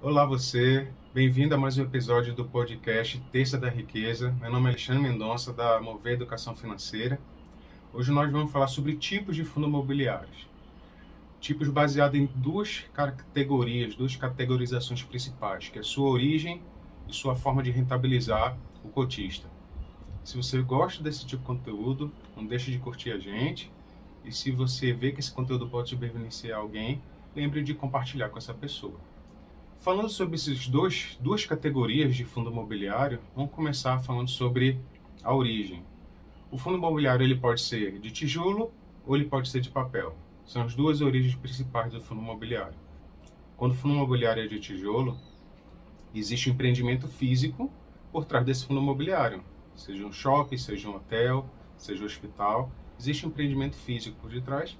Olá você, bem-vindo a mais um episódio do podcast Terça da Riqueza. Meu nome é Alexandre Mendonça, da Mover Educação Financeira. Hoje nós vamos falar sobre tipos de fundos imobiliários. Tipos baseados em duas categorias, duas categorizações principais, que é sua origem e sua forma de rentabilizar o cotista. Se você gosta desse tipo de conteúdo, não deixe de curtir a gente. E se você vê que esse conteúdo pode beneficiar alguém, lembre de compartilhar com essa pessoa. Falando sobre essas duas categorias de fundo imobiliário, vamos começar falando sobre a origem. O fundo imobiliário ele pode ser de tijolo ou ele pode ser de papel. São as duas origens principais do fundo imobiliário. Quando o fundo imobiliário é de tijolo, existe um empreendimento físico por trás desse fundo imobiliário. Seja um shopping, seja um hotel, seja um hospital. Existe um empreendimento físico por detrás.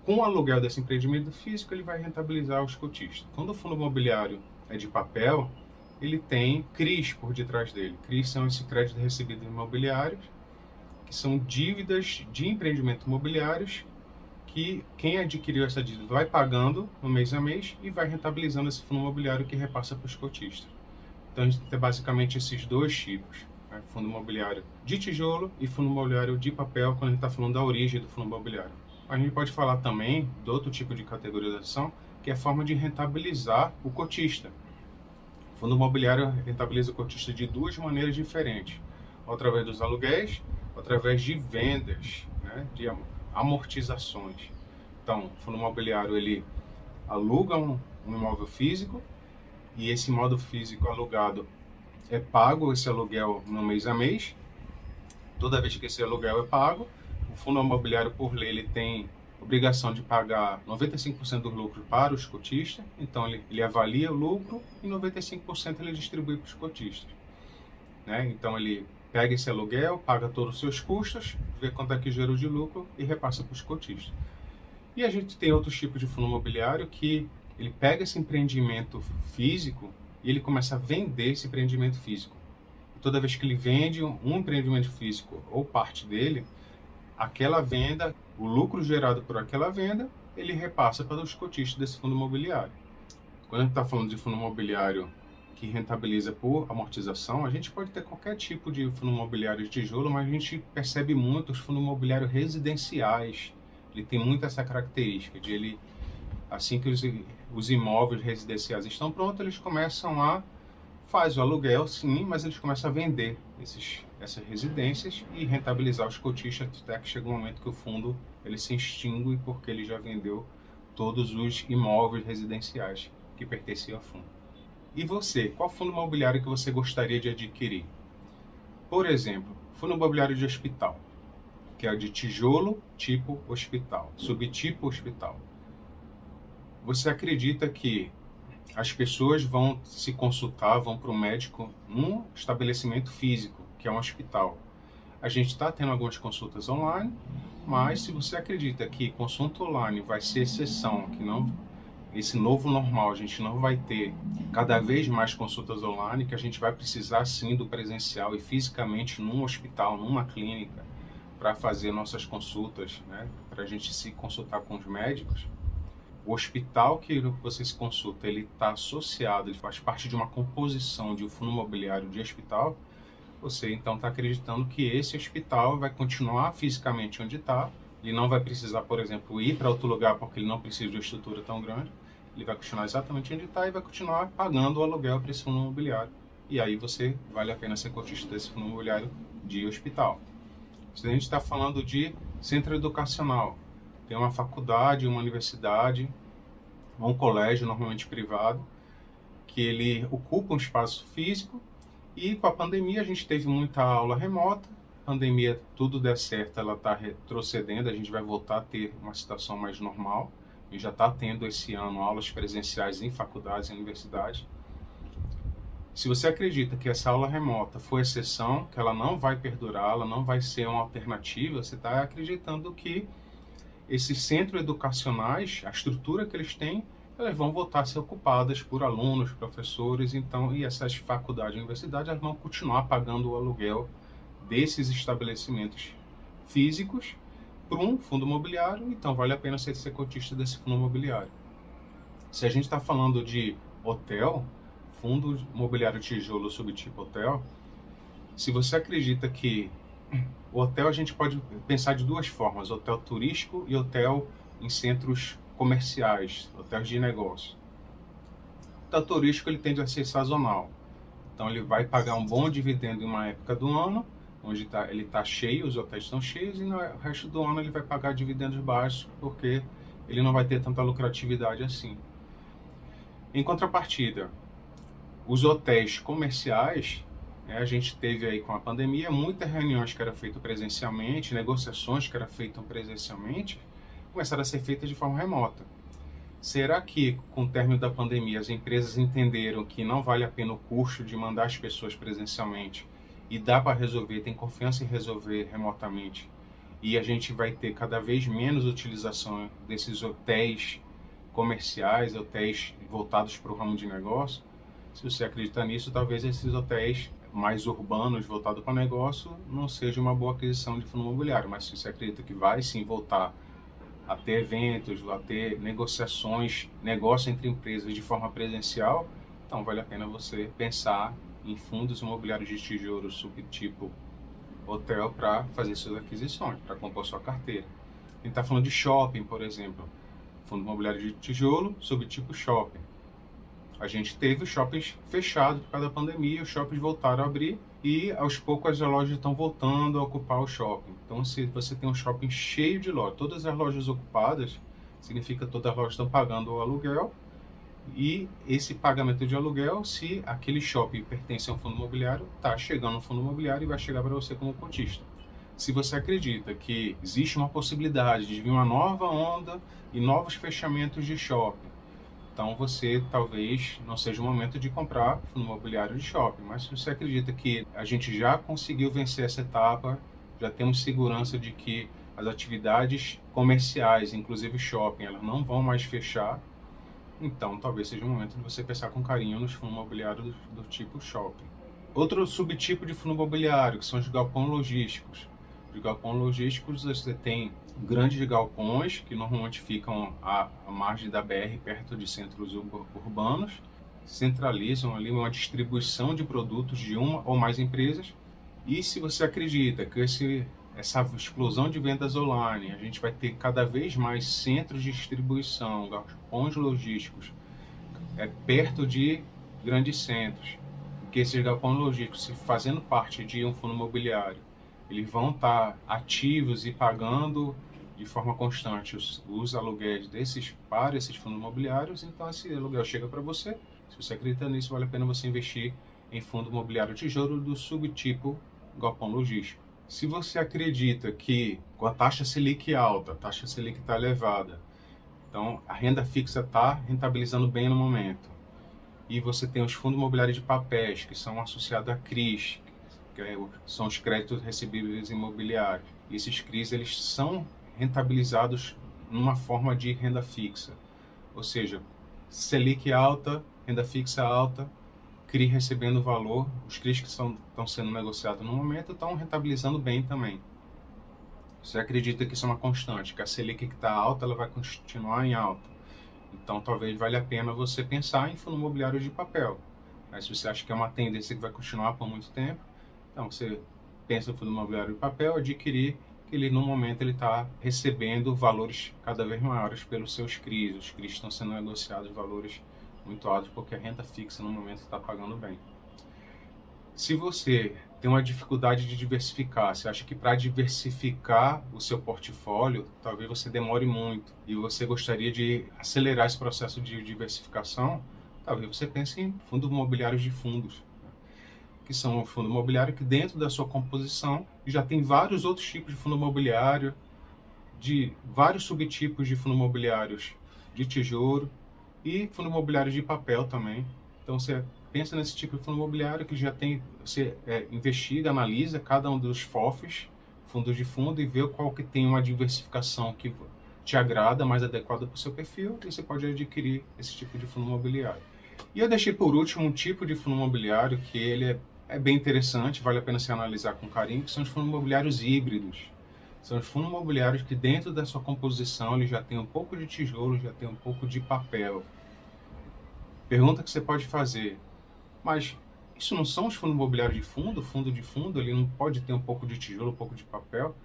Com o aluguel desse empreendimento físico, ele vai rentabilizar os cotistas. Quando o fundo imobiliário é de papel, ele tem CRIs por detrás dele. CRIs são esses créditos recebidos imobiliários, que são dívidas de empreendimentos imobiliários que quem adquiriu essa dívida vai pagando no mês a mês e vai rentabilizando esse fundo imobiliário que repassa para os cotistas. Então a gente tem basicamente esses dois tipos, né? Fundo imobiliário de tijolo e fundo imobiliário de papel, quando a gente está falando da origem do fundo imobiliário. A gente pode falar também do outro tipo de categorização, que é a forma de rentabilizar o cotista. O fundo imobiliário rentabiliza o cotista de duas maneiras diferentes, ou através dos aluguéis, ou através de vendas, né, de amortizações. Então, o fundo imobiliário ele aluga um imóvel físico e esse imóvel físico alugado é pago esse aluguel no mês a mês. Toda vez que esse aluguel é pago, o fundo imobiliário, por lei, ele tem obrigação de pagar 95% do lucro para os cotistas. Então, ele avalia o lucro e 95% ele distribui para os cotistas, né? Então, ele pega esse aluguel, paga todos os seus custos, vê quanto é que gerou de lucro e repassa para os cotistas. E a gente tem outros tipos de fundo imobiliário que ele pega esse empreendimento físico e ele começa a vender esse empreendimento físico. E toda vez que ele vende um empreendimento físico ou parte dele, aquela venda, o lucro gerado por aquela venda, ele repassa para os cotistas desse fundo imobiliário. Quando a gente está falando de fundo imobiliário que rentabiliza por amortização, a gente pode ter qualquer tipo de fundo imobiliário de tijolo, mas a gente percebe muito os fundos imobiliários residenciais. Ele tem muito essa característica de ele, assim que os imóveis residenciais estão prontos, eles começam a faz o aluguel, sim, mas eles começam a vender essas residências e rentabilizar os cotistas até que chega um momento que o fundo ele se extingue porque ele já vendeu todos os imóveis residenciais que pertenciam ao fundo. E você, qual fundo imobiliário que você gostaria de adquirir? Por exemplo, fundo imobiliário de hospital, que é o de tijolo tipo hospital, subtipo hospital. Você acredita que as pessoas vão se consultar, vão para o médico num estabelecimento físico, que é um hospital? A gente está tendo algumas consultas online, mas se você acredita que consulta online vai ser exceção, que não esse novo normal, a gente não vai ter cada vez mais consultas online, que a gente vai precisar sim do presencial e fisicamente num hospital, numa clínica, para fazer nossas consultas, né? Para a gente se consultar com os médicos. O hospital que você se consulta, ele está associado, ele faz parte de uma composição de um fundo imobiliário de hospital. Você então está acreditando que esse hospital vai continuar fisicamente onde está. Ele não vai precisar, por exemplo, ir para outro lugar porque ele não precisa de uma estrutura tão grande. Ele vai continuar exatamente onde está e vai continuar pagando o aluguel para esse fundo imobiliário. E aí você vale a pena ser cotista desse fundo imobiliário de hospital. Se a gente está falando de centro educacional, tem uma faculdade, uma universidade, um colégio normalmente privado, que ele ocupa um espaço físico e com a pandemia a gente teve muita aula remota. A pandemia, tudo der certo, ela está retrocedendo, a gente vai voltar a ter uma situação mais normal. A gente já está tendo esse ano aulas presenciais em faculdades e universidades. Se você acredita que essa aula remota foi exceção, que ela não vai perdurar, ela não vai ser uma alternativa, você está acreditando que esses centros educacionais, a estrutura que eles têm, elas vão voltar a ser ocupadas por alunos, professores, então, e essas faculdades e universidades elas vão continuar pagando o aluguel desses estabelecimentos físicos para um fundo imobiliário, então vale a pena ser cotista desse fundo imobiliário. Se a gente está falando de hotel, fundo imobiliário tijolo subtipo hotel, se você acredita que o hotel a gente pode pensar de duas formas, hotel turístico e hotel em centros comerciais, hotéis de negócio. O hotel turístico ele tende a ser sazonal, então ele vai pagar um bom dividendo em uma época do ano, onde ele está cheio, os hotéis estão cheios, e no resto do ano ele vai pagar dividendos baixos, porque ele não vai ter tanta lucratividade assim. Em contrapartida, os hotéis comerciais, a gente teve aí com a pandemia muitas reuniões que eram feitas presencialmente, negociações que eram feitas presencialmente, começaram a ser feitas de forma remota. Será que, com o término da pandemia, as empresas entenderam que não vale a pena o custo de mandar as pessoas presencialmente e dá para resolver, tem confiança em resolver remotamente, e a gente vai ter cada vez menos utilização desses hotéis comerciais, hotéis voltados para o ramo de negócio? Se você acredita nisso, talvez esses hotéis mais urbanos voltados para o negócio não seja uma boa aquisição de fundo imobiliário, mas se você acredita que vai sim voltar a ter eventos, a ter negociações, negócio entre empresas de forma presencial, então vale a pena você pensar em fundos imobiliários de tijolo subtipo hotel para fazer suas aquisições, para compor sua carteira. A gente está falando de shopping, por exemplo, fundo imobiliário de tijolo subtipo shopping. A gente teve os shoppings fechados por causa da pandemia, os shoppings voltaram a abrir e aos poucos as lojas estão voltando a ocupar o shopping. Então, se você tem um shopping cheio de lojas, todas as lojas ocupadas, significa que todas as lojas estão pagando o aluguel, e esse pagamento de aluguel, se aquele shopping pertence a um fundo imobiliário, está chegando no fundo imobiliário e vai chegar para você como cotista. Se você acredita que existe uma possibilidade de vir uma nova onda e novos fechamentos de shopping, então você talvez não seja o momento de comprar fundo imobiliário de shopping, mas se você acredita que a gente já conseguiu vencer essa etapa, já temos segurança de que as atividades comerciais, inclusive shopping, elas não vão mais fechar, então talvez seja o momento de você pensar com carinho nos fundos imobiliários do tipo shopping. Outro subtipo de fundo imobiliário, que são os galpões logísticos. Os galpões logísticos, você tem grandes galpões que normalmente ficam à margem da BR, perto de centros urbanos, centralizam ali uma distribuição de produtos de uma ou mais empresas. E se você acredita que essa explosão de vendas online, a gente vai ter cada vez mais centros de distribuição, galpões logísticos, perto de grandes centros, que esses galpões logísticos, se fazendo parte de um fundo imobiliário, eles vão estar ativos e pagando de forma constante os aluguéis para esses fundos imobiliários, então esse aluguel chega para você. Se você acredita nisso, vale a pena você investir em fundo imobiliário tijolo do subtipo galpão logístico. Se você acredita que com a taxa Selic alta, a taxa Selic está elevada, então a renda fixa está rentabilizando bem no momento, e você tem os fundos imobiliários de papéis, que são associados a CRIs, são os créditos recebíveis imobiliários. E esses CRIs, eles são rentabilizados numa forma de renda fixa. Ou seja, Selic alta, renda fixa alta, CRI recebendo valor, os CRIs que estão sendo negociados no momento estão rentabilizando bem também. Você acredita que isso é uma constante, que a Selic que está alta, ela vai continuar em alta. Então, talvez valha a pena você pensar em fundo imobiliário de papel. Mas se você acha que é uma tendência que vai continuar por muito tempo, então você pensa no fundo imobiliário de papel, adquirir, que ele no momento ele está recebendo valores cada vez maiores pelos seus CRIs. Os CRIs estão sendo negociados valores muito altos porque a renda fixa no momento está pagando bem. Se você tem uma dificuldade de diversificar, você acha que para diversificar o seu portfólio, talvez você demore muito e você gostaria de acelerar esse processo de diversificação, talvez você pense em fundos imobiliários de fundos, que são um fundo imobiliário que dentro da sua composição já tem vários outros tipos de fundo imobiliário, de vários subtipos de fundo imobiliários de tijolo e fundo imobiliário de papel também. Então você pensa nesse tipo de fundo imobiliário que já tem, você investiga, analisa cada um dos FOFs, fundos de fundo, e vê qual que tem uma diversificação que te agrada, mais adequada para o seu perfil, e você pode adquirir esse tipo de fundo imobiliário. E eu deixei por último um tipo de fundo imobiliário que ele é bem interessante, vale a pena se analisar com carinho, que são os fundos imobiliários híbridos. São os fundos imobiliários que dentro da sua composição ele já tem um pouco de tijolo, já tem um pouco de papel. Pergunta que você pode fazer: Mas isso não são os fundos imobiliários de fundo? Fundo de fundo, ele não pode ter um pouco de tijolo, um pouco de papel?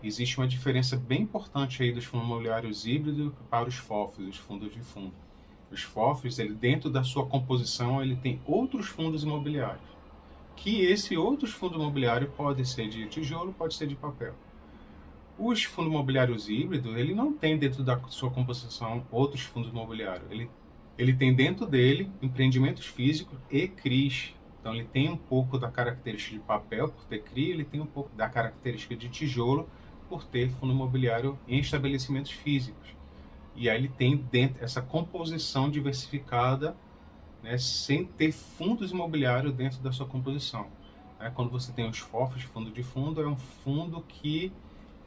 Existe uma diferença bem importante aí dos fundos imobiliários híbridos para os FOFs, os fundos de fundo. Os FOFs, ele, dentro da sua composição, ele tem outros fundos imobiliários. Que esse outros fundos imobiliários pode ser de tijolo, pode ser de papel. Os fundos imobiliários híbridos, ele não tem dentro da sua composição outros fundos imobiliários. Ele tem dentro dele empreendimentos físicos e CRIs. Então ele tem um pouco da característica de papel por ter CRI, ele tem um pouco da característica de tijolo por ter fundo imobiliário em estabelecimentos físicos. E aí ele tem dentro essa composição diversificada, né, sem ter fundos imobiliários dentro da sua composição. Quando você tem os FOFs, fundo de fundo, é um fundo que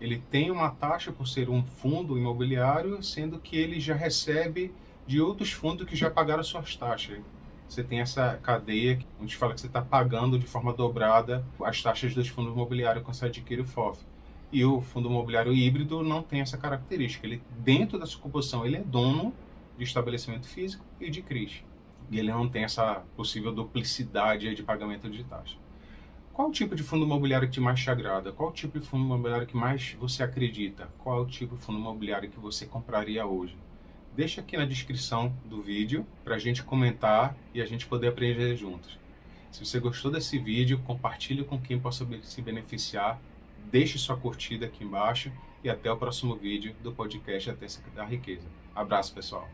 ele tem uma taxa por ser um fundo imobiliário, sendo que ele já recebe de outros fundos que já pagaram suas taxas. Você tem essa cadeia, onde fala que você está pagando de forma dobrada as taxas dos fundos imobiliários quando você adquire o FOF. E o fundo imobiliário híbrido não tem essa característica. Ele, dentro da sua composição, ele é dono de estabelecimento físico e de CRIs. E ele não tem essa possível duplicidade de pagamento de taxa. Qual o tipo de fundo imobiliário que mais te agrada? Qual o tipo de fundo imobiliário que mais você acredita? Qual é o tipo de fundo imobiliário que você compraria hoje? Deixa aqui na descrição do vídeo para a gente comentar e a gente poder aprender juntos. Se você gostou desse vídeo, compartilhe com quem possa se beneficiar, deixe sua curtida aqui embaixo e até o próximo vídeo do podcast A Terça da Riqueza. Abraço, pessoal!